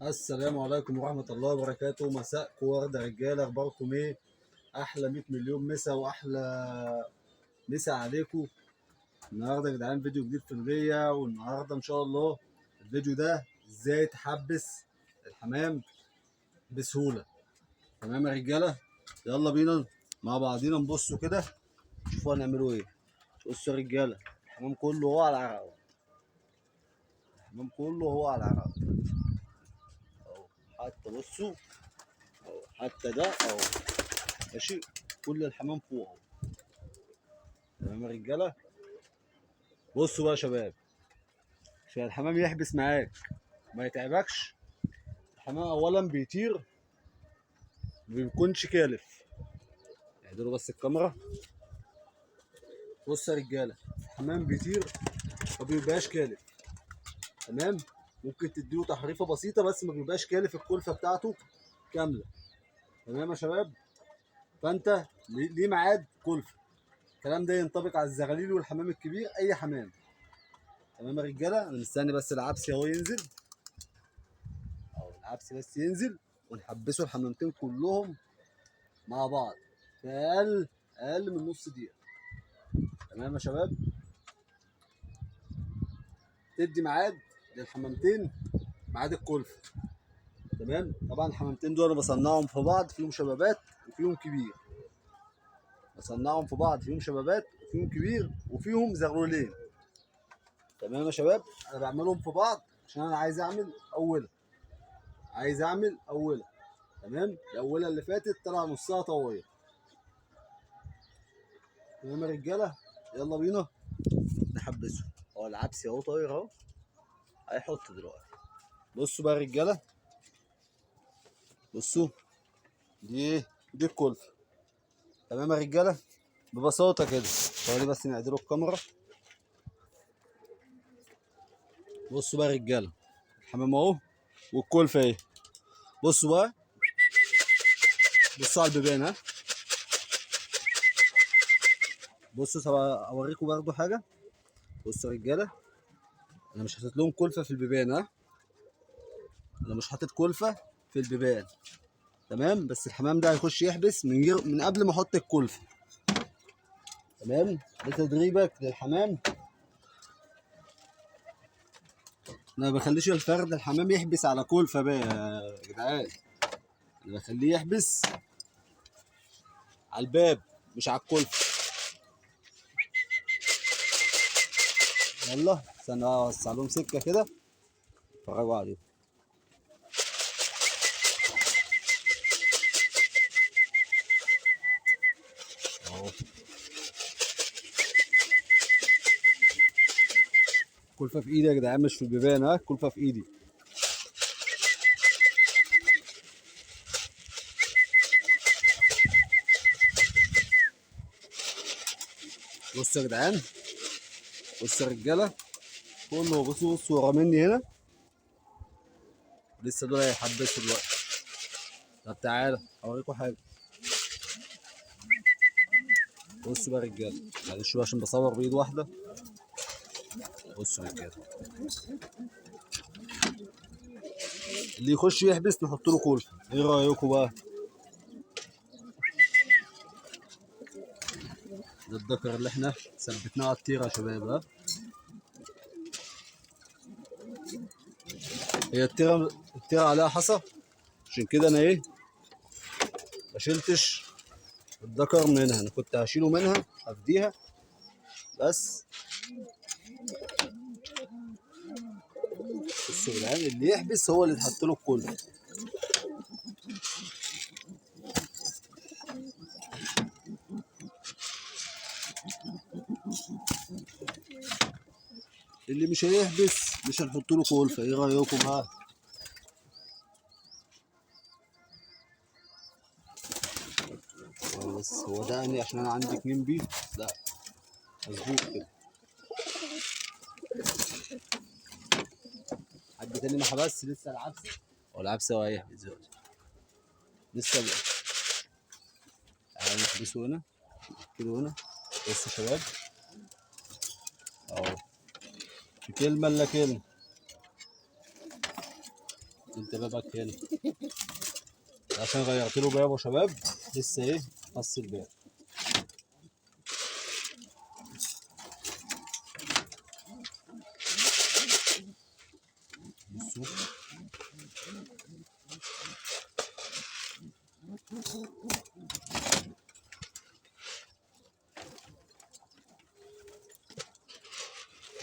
السلام عليكم ورحمة الله وبركاته. مساءكم ورد رجالة، اخباركم ايه؟ احلى 100 مليون مسا واحلى مسا عليكم. النهارده يا جدعان فيديو جديد في الغية، والنهارده ان شاء الله الفيديو ده ازاي تحبس الحمام بسهولة. تمام يا رجالة، يلا بينا مع بعضينا نبصوا كده شوفوا هنعملوا ايه. بصوا يا رجالة، الحمام كله هو على العراوة، الحمام كله هو على العراوة اهو. حتى بصوا اهو، حتى ده اهو ماشي، كل الحمام فوق اهو. تمام يا رجاله، بصوا بقى يا شباب، عشان الحمام يحبس معاك ما يتعبكش. الحمام اولا بيطير، ما بيكونش كالف. اعدلوا بس الكاميرا. بصوا يا رجاله، الحمام بيطير ما بيبقاش كالف. تمام، ممكن تديله تحريفه بسيطه بس ما بيبقاش كالف الكلفه بتاعته كامله. تمام يا شباب، فانت ليه ميعاد كلفه. الكلام ده ينطبق على الزغاليل والحمام الكبير، اي حمام. تمام يا رجاله، انا مستني بس العبسي اهو ينزل، او العبسي بس ينزل ونحبسوا الحمامتين كلهم مع بعض في اقل من نص دقيقه. تمام يا شباب، تدي ميعاد للحمامتين، ميعاد الكلفه. تمام، طبعا الحمامتين دول انا بصنعهم في بعض، فيهم شبابات وفيهم كبير. بصنعهم في بعض، فيهم شبابات وفيهم كبير وفيهم زغلولين. تمام يا شباب، انا بعملهم في بعض عشان انا عايز اعمل اوله، عايز اعمل اوله. تمام، الاوله اللي فاتت طلع نصها طويل. تمام يا رجاله، يلا بينا نحبسه. هو العبسي اهو طاير اهو، هيحط دلوقتي. بصوا بقى يا رجاله، بصوا دي الكلفه. تمام يا رجاله، ببساطه كده. ثواني بس نعدلوا الكاميرا. بصوا بقى يا رجاله، الحمام اهو والكلفه اهي. بصوا بقى، بصوا على البيبان ها. بصوا اوريكم برضو حاجه. بصوا يا رجاله، انا مش حاطط لهم كلفه في البيبان ها، انا مش حاطط كلفه في البيبان. تمام، بس الحمام ده هيخش يحبس من قبل ما احط الكلفه. تمام، ده تدريبك للحمام. انا ما بخليش الفرد الحمام يحبس على كلفه بقى يا جدعان، انا بخليه يحبس على الباب مش على الكلفه. يلا استنى اوسع لهم سكه كده، اتفرجوا عليهم اهو. كلفه في ايدي يا جدعان، مش في البيبان ها، كلفه في ايدي. بصوا يا جدعان، بصوا يا رجاله، كله بصوا ورا مني هنا، لسه دول هيحبسوا دلوقتي. طب تعالى اوريكم حاجه. بصوا بقى يا رجاله، معلش بقى عشان بصور بايد واحده. بصوا يا رجاله، اللي يخش يحبس نحط له كلفه، ايه رايكم بقى؟ ده الدكر اللي احنا ثبتناه على التيره يا شباب ها. هي التيره عليها حصى، عشان كده انا ايه ما شلتش الدكر منها، انا كنت هشيله منها افديها بس. بصوا يا جدعان، اللي يحبس هو اللي يتحط له الكلفه. اللي مش هيحبس مش هنحط له كلفه، ايه رايكم ها؟ بس هو ده يعني عشان انا عندي 2 بيت، لا مظبوط كده. حد تاني ما حبس لسه العبسه، هو العبسه هو هيحبس دلوقتي لسه بقى. تعالوا نحبسه هنا كده هنا. بصوا يا شباب اهو، في كلمه الا كلمه. انت بابك هنا عشان غيرت له باب يا شباب، لسه ايه قص الباب. بصوا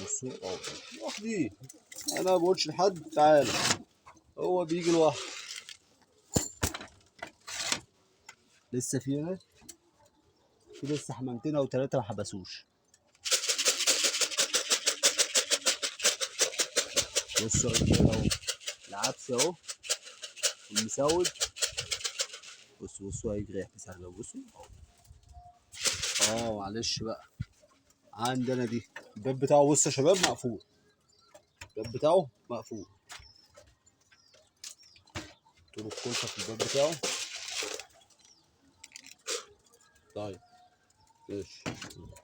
بصوا اهو لوحدي، انا ما بقولش لحد تعالى، هو بيجي لوحده. لسه في هنا، في لسه حمامتين او ثلاثه ما حبسوش. بصوا يا رجاله اهو العدس اهو والمسود. بصوا هيجري يحبس على الباب. بصوا اهو. معلش بقى عندنا دي الباب بتاعه، بصوا يا شباب مقفول، الباب بتاعه مقفول. طول الكلفه في الباب بتاعه. طيب ماشي،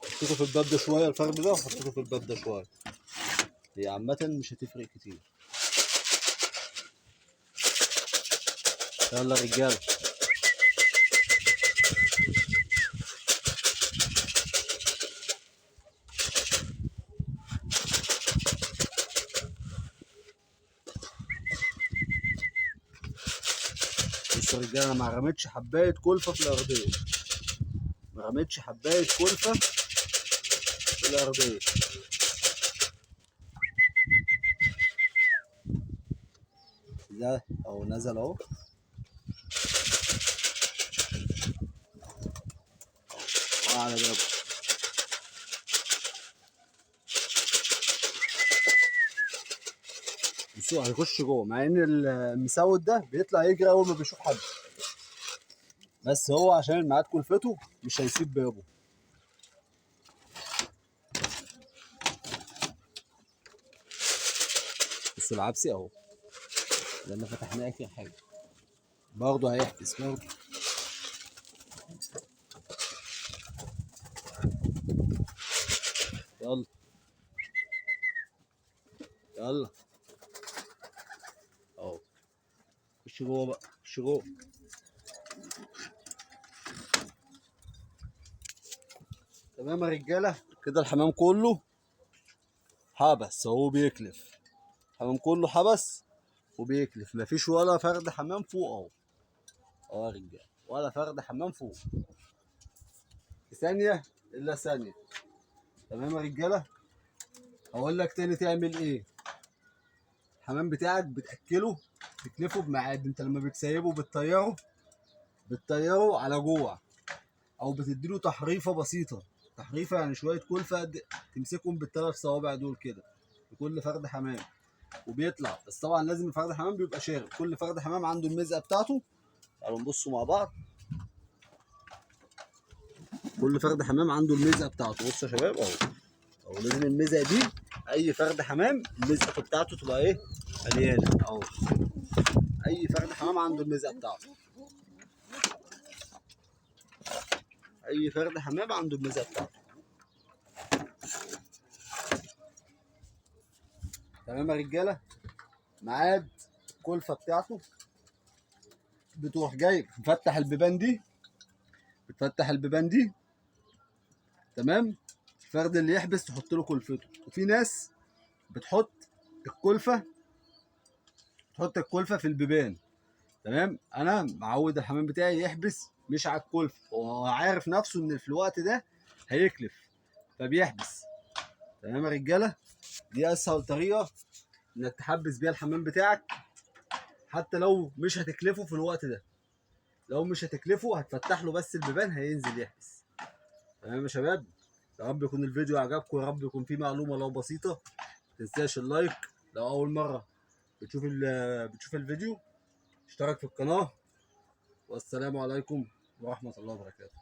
حطيته في الباب ده شويه، الفرد ده وحطيته في الباب ده شويه، هي عامه مش هتفرق كتير. يلا يا رجاله. بص يا رجاله، انا ما رميتش حبايه كلفه في الارضيه، ما رميتش حبايه كلفه في الارضيه. ده اهو نزل اهو، على بابه. بصوا هيخش جوه، مع ان المسود ده بيطلع يجري اول ما بيشوف حد، بس هو عشان الميعاد كلفته مش هيسيب بابه. بصوا العبسي اهو، لان فتحناه اخر حاجه، برضه هيحبس برضه. يلا يلا اهو، خش جوه بقى، خش جوه. تمام يا رجاله، كده الحمام كله حبس اهو بيكلف، الحمام كله حبس وبيكلف، مفيش ولا فرد حمام فوق اهو. اهو يا رجاله، ولا فرد حمام فوق في ثانيه الا ثانيه. تمام يا رجاله. اقول لك تاني تعمل ايه. الحمام بتاعك بتاكله، تكلفه بميعاد. انت لما بتسيبه بتطيره على جوع، او بتديله تحريفه بسيطه. تحريفه يعني شويه كلفه تمسكهم بالثلاث صوابع دول كده لكل فرد حمام، وبيطلع. بس طبعا لازم الفرد حمام بيبقى شارب، كل فرد حمام عنده المزقه بتاعته. تعالوا نبصوا مع بعض، كل فرد حمام عنده المزقه بتاعته. بصوا يا شباب اهو، اهو لازم المزقه دي، اي فرد حمام المزقه بتاعته تبقى ايه مليانه اهو. اي فرد حمام عنده المزقه بتاعته، اي فرد حمام عنده المزقه بتاعته. تمام يا رجاله. ميعاد الكلفه بتاعته، بتروح جايب مفتح البيبان دي، بتفتح البيبان دي. تمام. الفرد اللي يحبس تحط له كلفته. وفي ناس بتحط الكلفه، تحط الكلفه في البيبان. تمام. انا معود الحمام بتاعي يحبس مش على الكلفه، هو عارف نفسه ان في الوقت ده هيكلف فبيحبس. تمام يا رجاله. دي اسهل طريقه انك تحبس بيها الحمام بتاعك، حتى لو مش هتكلفه في الوقت ده. لو مش هتكلفه هتفتح له بس البيبان هينزل يحبس. تمام يا شباب. يا رب يكون الفيديو عجبكم، يا رب يكون فيه معلومه لو بسيطه. متنساش اللايك لو اول مره بتشوف الفيديو، اشترك في القناه. والسلام عليكم ورحمه الله وبركاته.